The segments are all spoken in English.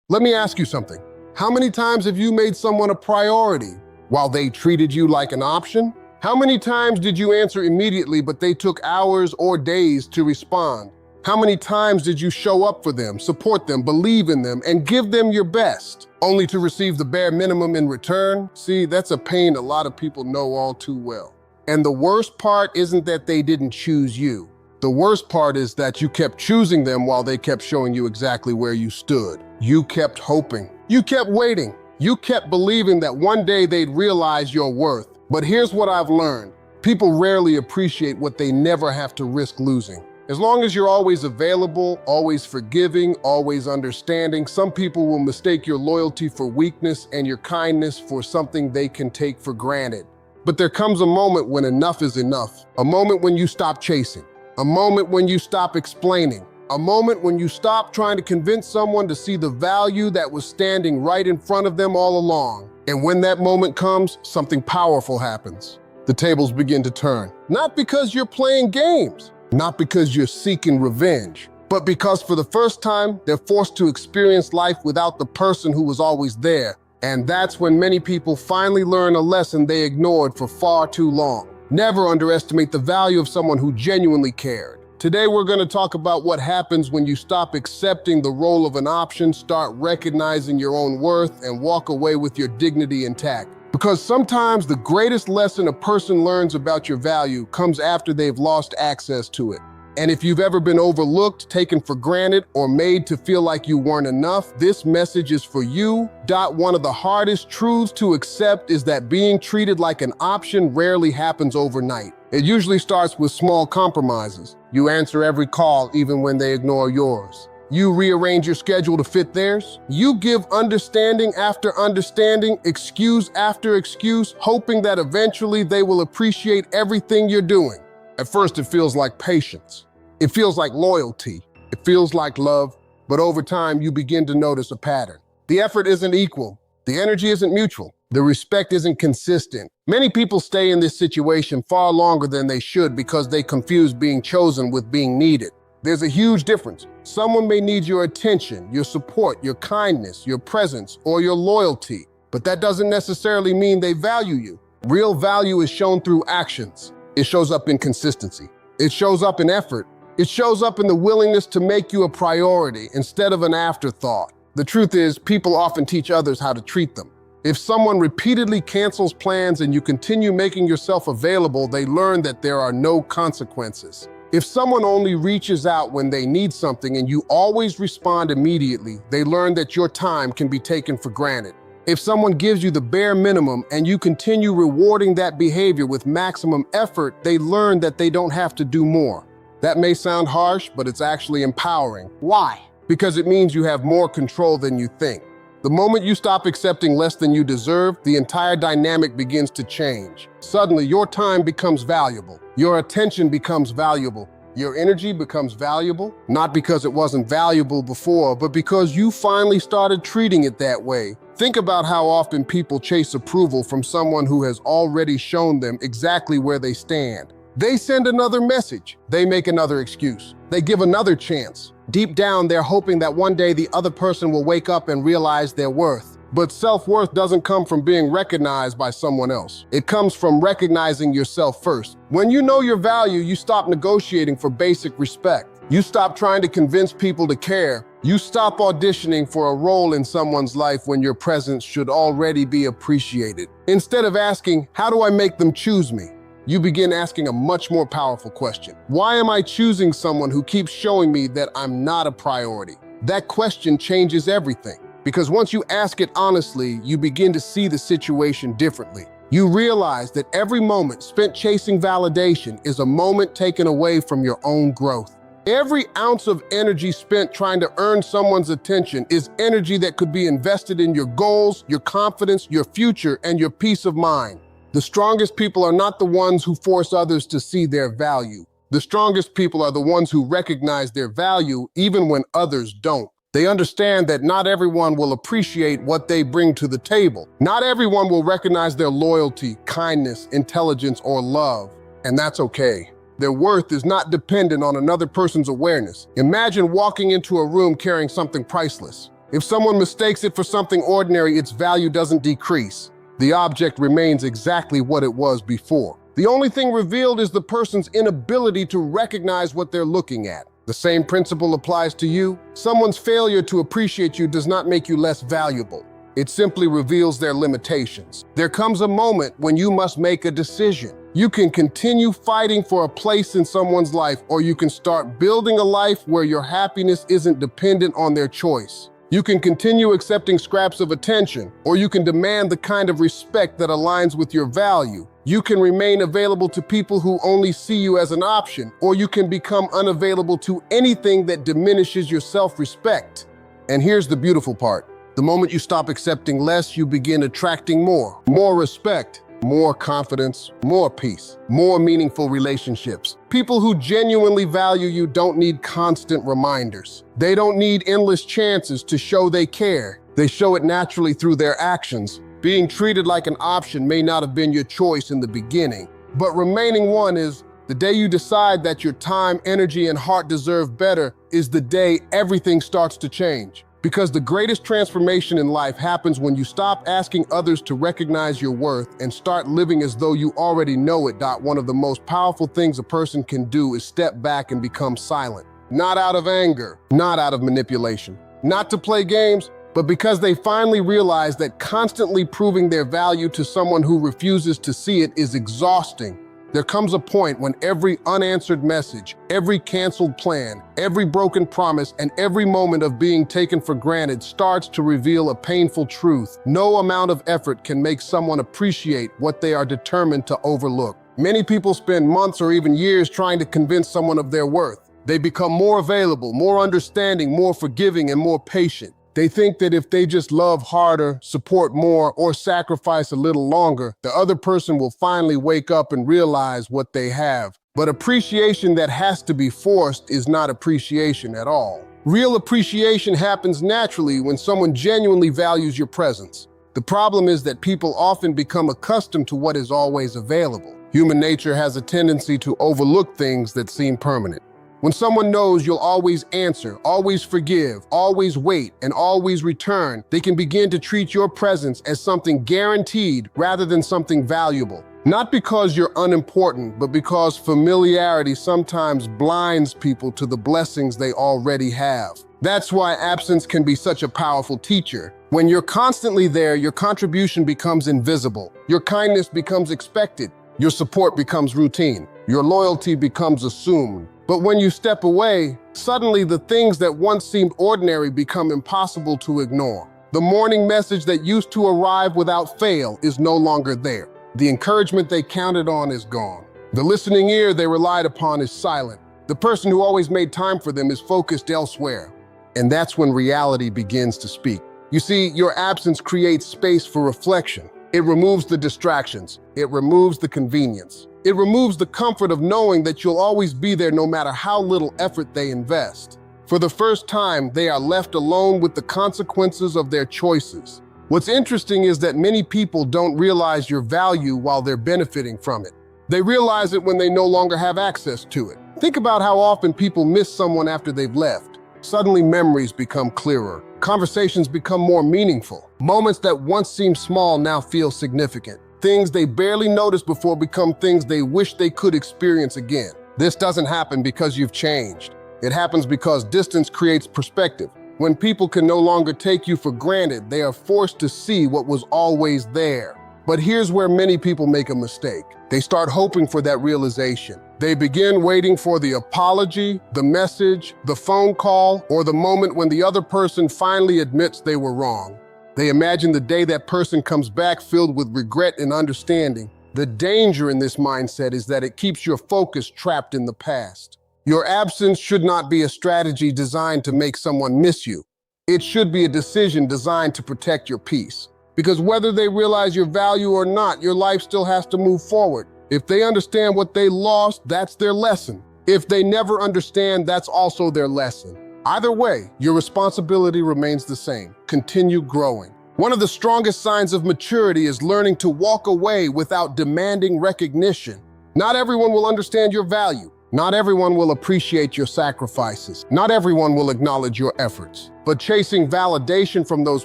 Let me ask you something. How many times have you made someone a priority while they treated you like an option? How many times did you answer immediately but they took hours or days to respond? How many times did you show up for them, support them, believe in them, and give them your best, only to receive the bare minimum in return? See, that's a pain a lot of people know all too well. And the worst part isn't that they didn't choose you. The worst part is that you kept choosing them while they kept showing you exactly where you stood. You kept hoping. You kept waiting. You kept believing that one day they'd realize your worth. But here's what I've learned. People rarely appreciate what they never have to risk losing. As long as you're always available, always forgiving, always understanding, some people will mistake your loyalty for weakness and your kindness for something they can take for granted. But there comes a moment when enough is enough. A moment when you stop chasing. A moment when you stop explaining. A moment when you stop trying to convince someone to see the value that was standing right in front of them all along. And when that moment comes, something powerful happens. The tables begin to turn. Not because you're playing games, not because you're seeking revenge, but because for the first time, they're forced to experience life without the person who was always there. And that's when many people finally learn a lesson they ignored for far too long. Never underestimate the value of someone who genuinely cared. Today, we're going to talk about what happens when you stop accepting the role of an option, start recognizing your own worth, and walk away with your dignity intact. Because sometimes the greatest lesson a person learns about your value comes after they've lost access to it. And if you've ever been overlooked, taken for granted, or made to feel like you weren't enough, this message is for you. One of the hardest truths to accept is that being treated like an option rarely happens overnight. It usually starts with small compromises. You answer every call even when they ignore yours. You rearrange your schedule to fit theirs. You give understanding after understanding, excuse after excuse, hoping that eventually they will appreciate everything you're doing. At first, it feels like patience. It feels like loyalty. It feels like love. But over time, you begin to notice a pattern. The effort isn't equal. The energy isn't mutual. The respect isn't consistent. Many people stay in this situation far longer than they should because they confuse being chosen with being needed. There's a huge difference. Someone may need your attention, your support, your kindness, your presence, or your loyalty, but that doesn't necessarily mean they value you. Real value is shown through actions. It shows up in consistency. It shows up in effort. It shows up in the willingness to make you a priority instead of an afterthought. The truth is, people often teach others how to treat them. If someone repeatedly cancels plans and you continue making yourself available, they learn that there are no consequences. If someone only reaches out when they need something and you always respond immediately, they learn that your time can be taken for granted. If someone gives you the bare minimum and you continue rewarding that behavior with maximum effort, they learn that they don't have to do more. That may sound harsh, but it's actually empowering. Why? Because it means you have more control than you think. The moment you stop accepting less than you deserve, the entire dynamic begins to change. Suddenly, your time becomes valuable. Your attention becomes valuable. Your energy becomes valuable, not because it wasn't valuable before, but because you finally started treating it that way. Think about how often people chase approval from someone who has already shown them exactly where they stand. They send another message. They make another excuse. They give another chance. Deep down, they're hoping that one day the other person will wake up and realize their worth. But self-worth doesn't come from being recognized by someone else. It comes from recognizing yourself first. When you know your value, you stop negotiating for basic respect. You stop trying to convince people to care. You stop auditioning for a role in someone's life when your presence should already be appreciated. Instead of asking, how do I make them choose me? You begin asking a much more powerful question. Why am I choosing someone who keeps showing me that I'm not a priority? That question changes everything. Because once you ask it honestly, you begin to see the situation differently. You realize that every moment spent chasing validation is a moment taken away from your own growth. Every ounce of energy spent trying to earn someone's attention is energy that could be invested in your goals, your confidence, your future, and your peace of mind. The strongest people are not the ones who force others to see their value. The strongest people are the ones who recognize their value even when others don't. They understand that not everyone will appreciate what they bring to the table. Not everyone will recognize their loyalty, kindness, intelligence, or love, and that's okay. Their worth is not dependent on another person's awareness. Imagine walking into a room carrying something priceless. If someone mistakes it for something ordinary, its value doesn't decrease. The object remains exactly what it was before. The only thing revealed is the person's inability to recognize what they're looking at. The same principle applies to you. Someone's failure to appreciate you does not make you less valuable. It simply reveals their limitations. There comes a moment when you must make a decision. You can continue fighting for a place in someone's life, or you can start building a life where your happiness isn't dependent on their choice. You can continue accepting scraps of attention, or you can demand the kind of respect that aligns with your value. You can remain available to people who only see you as an option, or you can become unavailable to anything that diminishes your self-respect. And here's the beautiful part. The moment you stop accepting less, you begin attracting more. More respect, more confidence, more peace, more meaningful relationships. People who genuinely value you don't need constant reminders. They don't need endless chances to show they care. They show it naturally through their actions. Being treated like an option may not have been your choice in the beginning, but remaining one is. The day you decide that your time, energy, and heart deserve better is the day everything starts to change. Because the greatest transformation in life happens when you stop asking others to recognize your worth and start living as though you already know it. One of the most powerful things a person can do is step back and become silent. Not out of anger, not out of manipulation, not to play games, but because they finally realize that constantly proving their value to someone who refuses to see it is exhausting. There comes a point when every unanswered message, every canceled plan, every broken promise, and every moment of being taken for granted starts to reveal a painful truth. No amount of effort can make someone appreciate what they are determined to overlook. Many people spend months or even years trying to convince someone of their worth. They become more available, more understanding, more forgiving, and more patient. They think that if they just love harder, support more, or sacrifice a little longer, the other person will finally wake up and realize what they have. But appreciation that has to be forced is not appreciation at all. Real appreciation happens naturally when someone genuinely values your presence. The problem is that people often become accustomed to what is always available. Human nature has a tendency to overlook things that seem permanent. When someone knows you'll always answer, always forgive, always wait, and always return, they can begin to treat your presence as something guaranteed rather than something valuable. Not because you're unimportant, but because familiarity sometimes blinds people to the blessings they already have. That's why absence can be such a powerful teacher. When you're constantly there, your contribution becomes invisible. Your kindness becomes expected. Your support becomes routine. Your loyalty becomes assumed. But when you step away, suddenly the things that once seemed ordinary become impossible to ignore. The morning message that used to arrive without fail is no longer there. The encouragement they counted on is gone. The listening ear they relied upon is silent. The person who always made time for them is focused elsewhere. And that's when reality begins to speak. You see, your absence creates space for reflection. It removes the distractions. It removes the convenience. It removes the comfort of knowing that you'll always be there no matter how little effort they invest. For the first time, they are left alone with the consequences of their choices. What's interesting is that many people don't realize your value while they're benefiting from it. They realize it when they no longer have access to it. Think about how often people miss someone after they've left. Suddenly memories become clearer. Conversations become more meaningful. Moments that once seemed small now feel significant. Things they barely noticed before become things they wish they could experience again. This doesn't happen because you've changed. It happens because distance creates perspective. When people can no longer take you for granted, they are forced to see what was always there. But here's where many people make a mistake. They start hoping for that realization. They begin waiting for the apology, the message, the phone call, or the moment when the other person finally admits they were wrong. They imagine the day that person comes back filled with regret and understanding. The danger in this mindset is that it keeps your focus trapped in the past. Your absence should not be a strategy designed to make someone miss you. It should be a decision designed to protect your peace. Because whether they realize your value or not, your life still has to move forward. If they understand what they lost, that's their lesson. If they never understand, that's also their lesson. Either way, your responsibility remains the same. Continue growing. One of the strongest signs of maturity is learning to walk away without demanding recognition. Not everyone will understand your value. Not everyone will appreciate your sacrifices. Not everyone will acknowledge your efforts. But chasing validation from those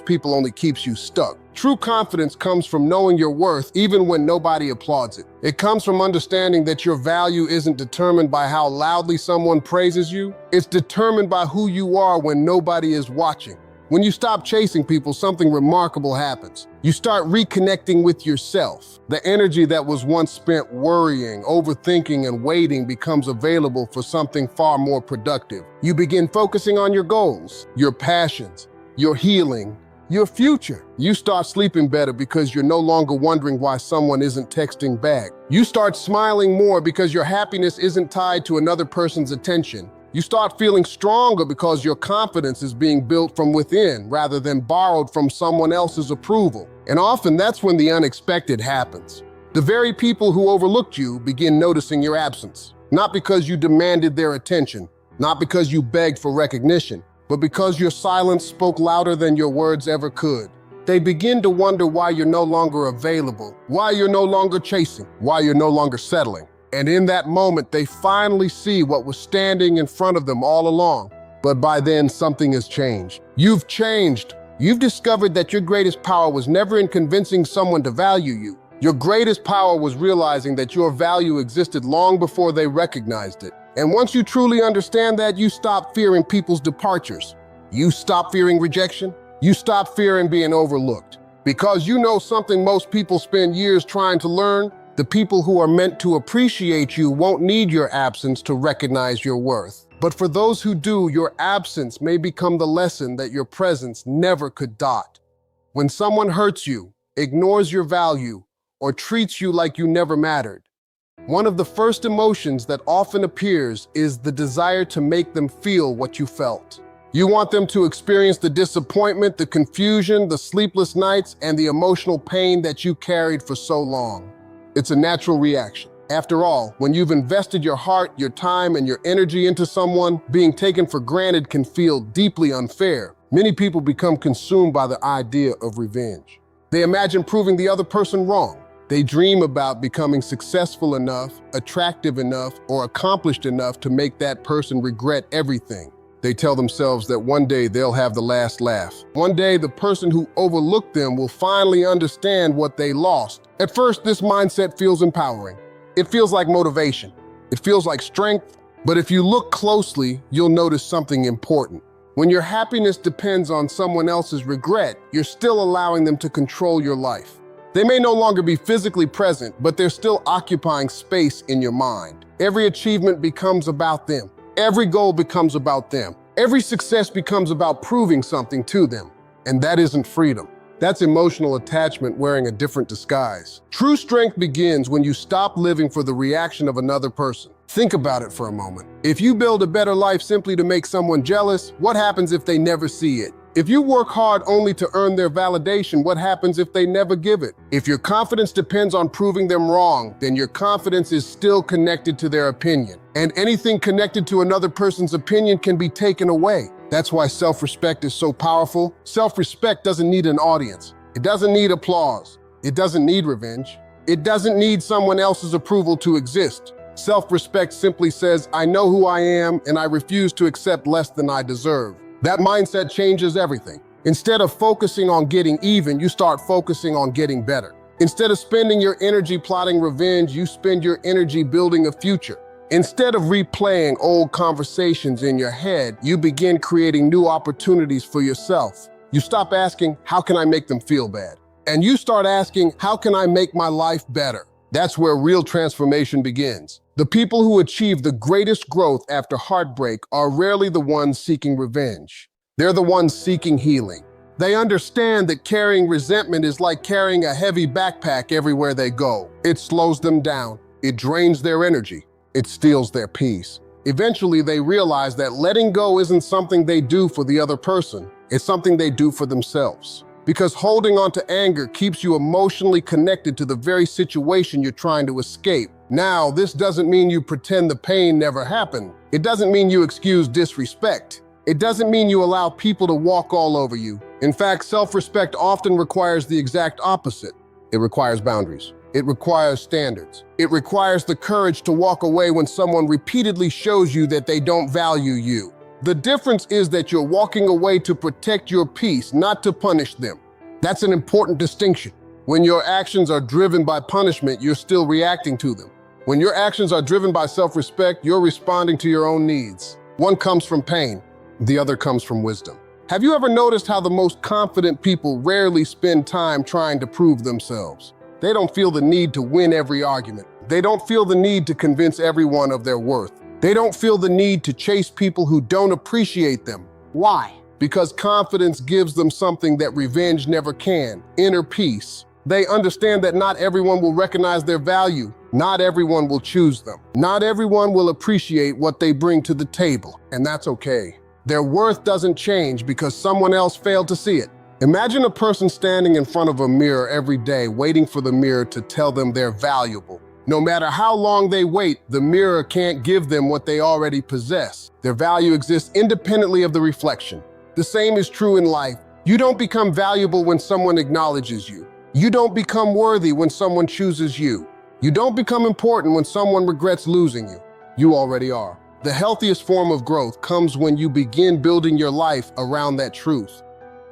people only keeps you stuck. True confidence comes from knowing your worth even when nobody applauds it. It comes from understanding that your value isn't determined by how loudly someone praises you. It's determined by who you are when nobody is watching. When you stop chasing people, something remarkable happens. You start reconnecting with yourself. The energy that was once spent worrying, overthinking, and waiting becomes available for something far more productive. You begin focusing on your goals, your passions, your healing, your future. You start sleeping better because you're no longer wondering why someone isn't texting back. You start smiling more because your happiness isn't tied to another person's attention. You start feeling stronger because your confidence is being built from within rather than borrowed from someone else's approval. And often that's when the unexpected happens. The very people who overlooked you begin noticing your absence. Not because you demanded their attention, not because you begged for recognition, but because your silence spoke louder than your words ever could. They begin to wonder why you're no longer available, why you're no longer chasing, why you're no longer settling. And in that moment, they finally see what was standing in front of them all along. But by then, something has changed. You've changed. You've discovered that your greatest power was never in convincing someone to value you. Your greatest power was realizing that your value existed long before they recognized it. And once you truly understand that, you stop fearing people's departures. You stop fearing rejection. You stop fearing being overlooked. Because you know something most people spend years trying to learn. The people who are meant to appreciate you won't need your absence to recognize your worth. But for those who do, your absence may become the lesson that your presence never could dot. When someone hurts you, ignores your value, or treats you like you never mattered, one of the first emotions that often appears is the desire to make them feel what you felt. You want them to experience the disappointment, the confusion, the sleepless nights, and the emotional pain that you carried for so long. It's a natural reaction. After all, when you've invested your heart, your time, and your energy into someone, being taken for granted can feel deeply unfair. Many people become consumed by the idea of revenge. They imagine proving the other person wrong. They dream about becoming successful enough, attractive enough, or accomplished enough to make that person regret everything. They tell themselves that one day they'll have the last laugh. One day, the person who overlooked them will finally understand what they lost. At first, this mindset feels empowering. It feels like motivation. It feels like strength. But if you look closely, you'll notice something important. When your happiness depends on someone else's regret, you're still allowing them to control your life. They may no longer be physically present, but they're still occupying space in your mind. Every achievement becomes about them. Every goal becomes about them. Every success becomes about proving something to them. And that isn't freedom. That's emotional attachment wearing a different disguise. True strength begins when you stop living for the reaction of another person. Think about it for a moment. If you build a better life simply to make someone jealous, what happens if they never see it? If you work hard only to earn their validation, what happens if they never give it? If your confidence depends on proving them wrong, then your confidence is still connected to their opinion. And anything connected to another person's opinion can be taken away. That's why self-respect is so powerful. Self-respect doesn't need an audience. It doesn't need applause. It doesn't need revenge. It doesn't need someone else's approval to exist. Self-respect simply says, I know who I am and I refuse to accept less than I deserve. That mindset changes everything. Instead of focusing on getting even, you start focusing on getting better. Instead of spending your energy plotting revenge, you spend your energy building a future. Instead of replaying old conversations in your head, you begin creating new opportunities for yourself. You stop asking, how can I make them feel bad? And you start asking, how can I make my life better? That's where real transformation begins. The people who achieve the greatest growth after heartbreak are rarely the ones seeking revenge. They're the ones seeking healing. They understand that carrying resentment is like carrying a heavy backpack everywhere they go. It slows them down. It drains their energy. It steals their peace. Eventually, they realize that letting go isn't something they do for the other person. It's something they do for themselves. Because holding on to anger keeps you emotionally connected to the very situation you're trying to escape. Now, this doesn't mean you pretend the pain never happened. It doesn't mean you excuse disrespect. It doesn't mean you allow people to walk all over you. In fact, self-respect often requires the exact opposite. It requires boundaries. It requires standards. It requires the courage to walk away when someone repeatedly shows you that they don't value you. The difference is that you're walking away to protect your peace, not to punish them. That's an important distinction. When your actions are driven by punishment, you're still reacting to them. When your actions are driven by self-respect, you're responding to your own needs. One comes from pain, the other comes from wisdom. Have you ever noticed how the most confident people rarely spend time trying to prove themselves? They don't feel the need to win every argument. They don't feel the need to convince everyone of their worth. They don't feel the need to chase people who don't appreciate them. Why? Because confidence gives them something that revenge never can: inner peace. They understand that not everyone will recognize their value. Not everyone will choose them. Not everyone will appreciate what they bring to the table, and that's okay. Their worth doesn't change because someone else failed to see it. Imagine a person standing in front of a mirror every day, waiting for the mirror to tell them they're valuable. No matter how long they wait, the mirror can't give them what they already possess. Their value exists independently of the reflection. The same is true in life. You don't become valuable when someone acknowledges you. You don't become worthy when someone chooses you. You don't become important when someone regrets losing you. You already are. The healthiest form of growth comes when you begin building your life around that truth.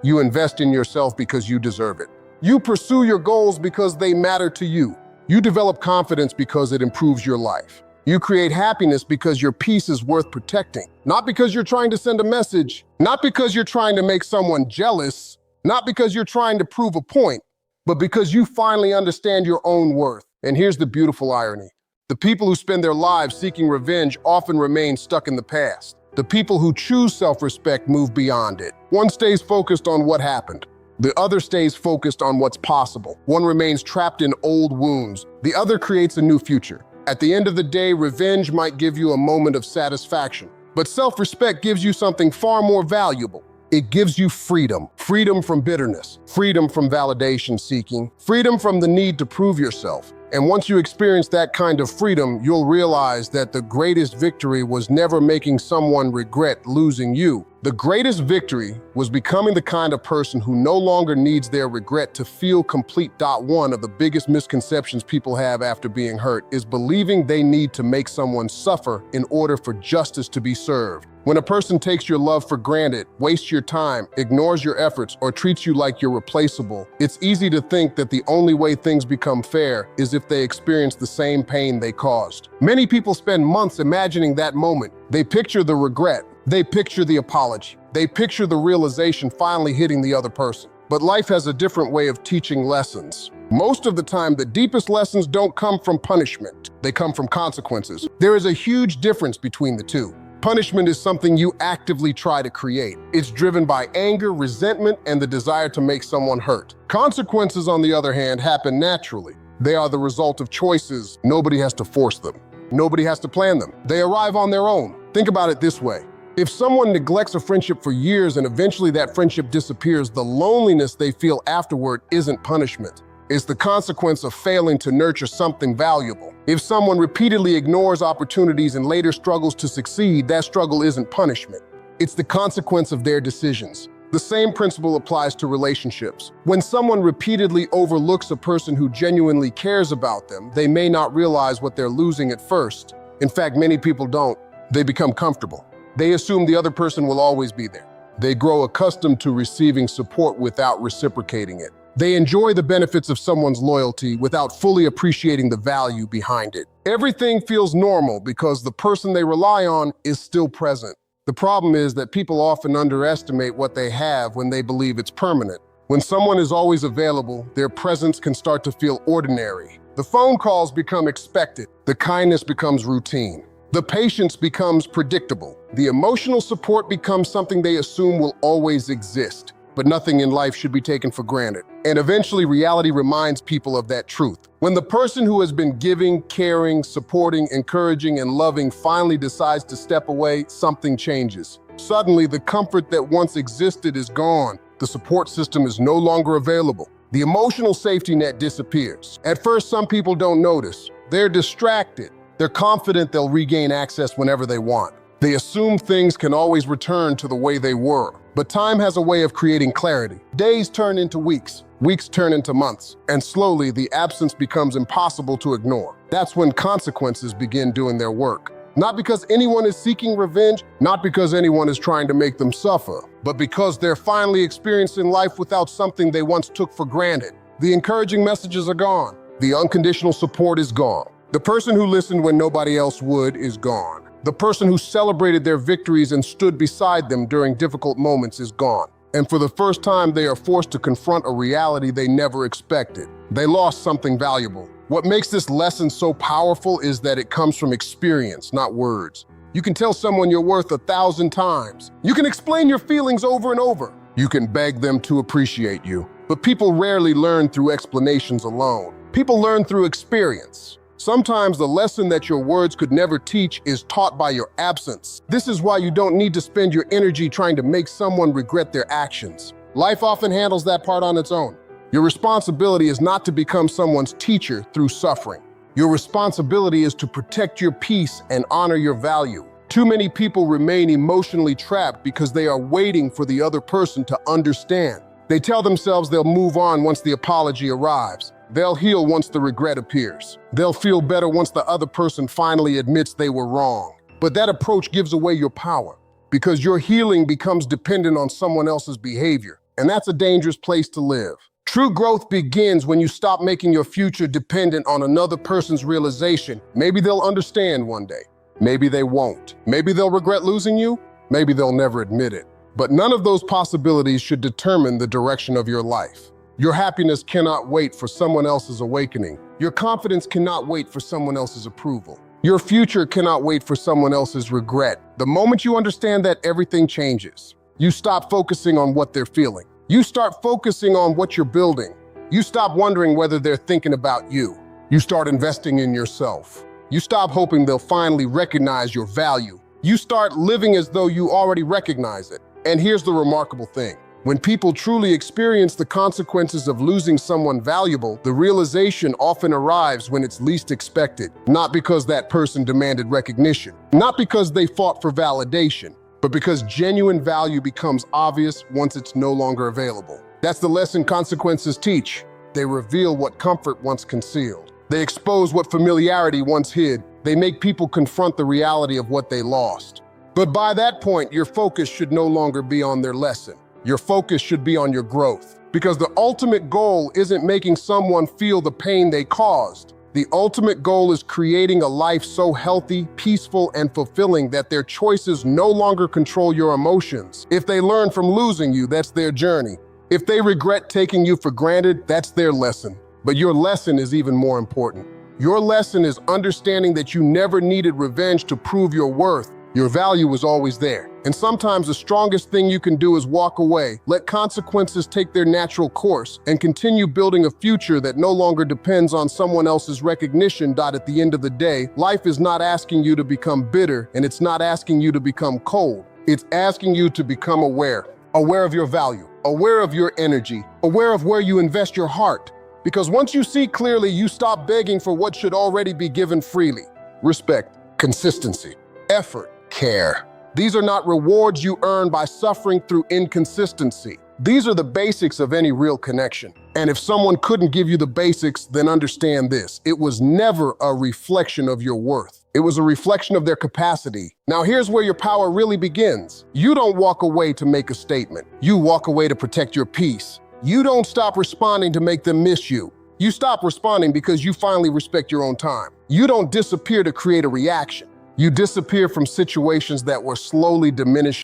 You invest in yourself because you deserve it. You pursue your goals because they matter to you. You develop confidence because it improves your life. You create happiness because your peace is worth protecting. Not because you're trying to send a message, not because you're trying to make someone jealous, not because you're trying to prove a point, but because you finally understand your own worth. And here's the beautiful irony. The people who spend their lives seeking revenge often remain stuck in the past. The people who choose self-respect move beyond it. One stays focused on what happened. The other stays focused on what's possible. One remains trapped in old wounds. The other creates a new future. At the end of the day, revenge might give you a moment of satisfaction, but self-respect gives you something far more valuable. It gives you freedom. Freedom from bitterness, freedom from validation seeking, freedom from the need to prove yourself. And once you experience that kind of freedom, you'll realize that the greatest victory was never making someone regret losing you. The greatest victory was becoming the kind of person who no longer needs their regret to feel complete. One of the biggest misconceptions people have after being hurt is believing they need to make someone suffer in order for justice to be served. When a person takes your love for granted, wastes your time, ignores your efforts, or treats you like you're replaceable, it's easy to think that the only way things become fair is if they experience the same pain they caused. Many people spend months imagining that moment. They picture the regret. They picture the apology. They picture the realization finally hitting the other person. But life has a different way of teaching lessons. Most of the time, the deepest lessons don't come from punishment. They come from consequences. There is a huge difference between the two. Punishment is something you actively try to create. It's driven by anger, resentment, and the desire to make someone hurt. Consequences, on the other hand, happen naturally. They are the result of choices. Nobody has to force them. Nobody has to plan them. They arrive on their own. Think about it this way. If someone neglects a friendship for years and eventually that friendship disappears, the loneliness they feel afterward isn't punishment. It's the consequence of failing to nurture something valuable. If someone repeatedly ignores opportunities and later struggles to succeed, that struggle isn't punishment. It's the consequence of their decisions. The same principle applies to relationships. When someone repeatedly overlooks a person who genuinely cares about them, they may not realize what they're losing at first. In fact, many people don't. They become comfortable. They assume the other person will always be there. They grow accustomed to receiving support without reciprocating it. They enjoy the benefits of someone's loyalty without fully appreciating the value behind it. Everything feels normal because the person they rely on is still present. The problem is that people often underestimate what they have when they believe it's permanent. When someone is always available, their presence can start to feel ordinary. The phone calls become expected. The kindness becomes routine. The patience becomes predictable. The emotional support becomes something they assume will always exist. But nothing in life should be taken for granted. And eventually, reality reminds people of that truth. When the person who has been giving, caring, supporting, encouraging, and loving finally decides to step away, something changes. Suddenly, the comfort that once existed is gone. The support system is no longer available. The emotional safety net disappears. At first, some people don't notice. They're distracted. They're confident they'll regain access whenever they want. They assume things can always return to the way they were. But time has a way of creating clarity. Days turn into weeks. Weeks turn into months, and slowly the absence becomes impossible to ignore. That's when consequences begin doing their work. Not because anyone is seeking revenge, not because anyone is trying to make them suffer, but because they're finally experiencing life without something they once took for granted. The encouraging messages are gone. The unconditional support is gone. The person who listened when nobody else would is gone. The person who celebrated their victories and stood beside them during difficult moments is gone. And for the first time, they are forced to confront a reality they never expected. They lost something valuable. What makes this lesson so powerful is that it comes from experience, not words. You can tell someone you're worth 1,000 times. You can explain your feelings over and over. You can beg them to appreciate you. But people rarely learn through explanations alone. People learn through experience. Sometimes the lesson that your words could never teach is taught by your absence. This is why you don't need to spend your energy trying to make someone regret their actions. Life often handles that part on its own. Your responsibility is not to become someone's teacher through suffering. Your responsibility is to protect your peace and honor your value. Too many people remain emotionally trapped because they are waiting for the other person to understand. They tell themselves they'll move on once the apology arrives. They'll heal once the regret appears. They'll feel better once the other person finally admits they were wrong. But that approach gives away your power, because your healing becomes dependent on someone else's behavior, and that's a dangerous place to live. True growth begins when you stop making your future dependent on another person's realization. Maybe they'll understand one day. Maybe they won't. Maybe they'll regret losing you. Maybe they'll never admit it. But none of those possibilities should determine the direction of your life. Your happiness cannot wait for someone else's awakening. Your confidence cannot wait for someone else's approval. Your future cannot wait for someone else's regret. The moment you understand that, everything changes. You stop focusing on what they're feeling. You start focusing on what you're building. You stop wondering whether they're thinking about you. You start investing in yourself. You stop hoping they'll finally recognize your value. You start living as though you already recognize it. And here's the remarkable thing. When people truly experience the consequences of losing someone valuable, the realization often arrives when it's least expected. Not because that person demanded recognition, not because they fought for validation, but because genuine value becomes obvious once it's no longer available. That's the lesson consequences teach. They reveal what comfort once concealed. They expose what familiarity once hid. They make people confront the reality of what they lost. But by that point, your focus should no longer be on their lesson. Your focus should be on your growth. Because the ultimate goal isn't making someone feel the pain they caused. The ultimate goal is creating a life so healthy, peaceful, and fulfilling that their choices no longer control your emotions. If they learn from losing you, that's their journey. If they regret taking you for granted, that's their lesson. But your lesson is even more important. Your lesson is understanding that you never needed revenge to prove your worth. Your value was always there. And sometimes the strongest thing you can do is walk away, let consequences take their natural course, and continue building a future that no longer depends on someone else's recognition. At the end of the day, life is not asking you to become bitter, and it's not asking you to become cold. It's asking you to become aware of your value, aware of your energy, aware of where you invest your heart. Because once you see clearly, you stop begging for what should already be given freely. Respect, consistency, effort, care. These are not rewards you earn by suffering through inconsistency. These are the basics of any real connection. And if someone couldn't give you the basics, then understand this. It was never a reflection of your worth. It was a reflection of their capacity. Now here's where your power really begins. You don't walk away to make a statement. You walk away to protect your peace. You don't stop responding to make them miss you. You stop responding because you finally respect your own time. You don't disappear to create a reaction. You disappear from situations that were slowly diminishing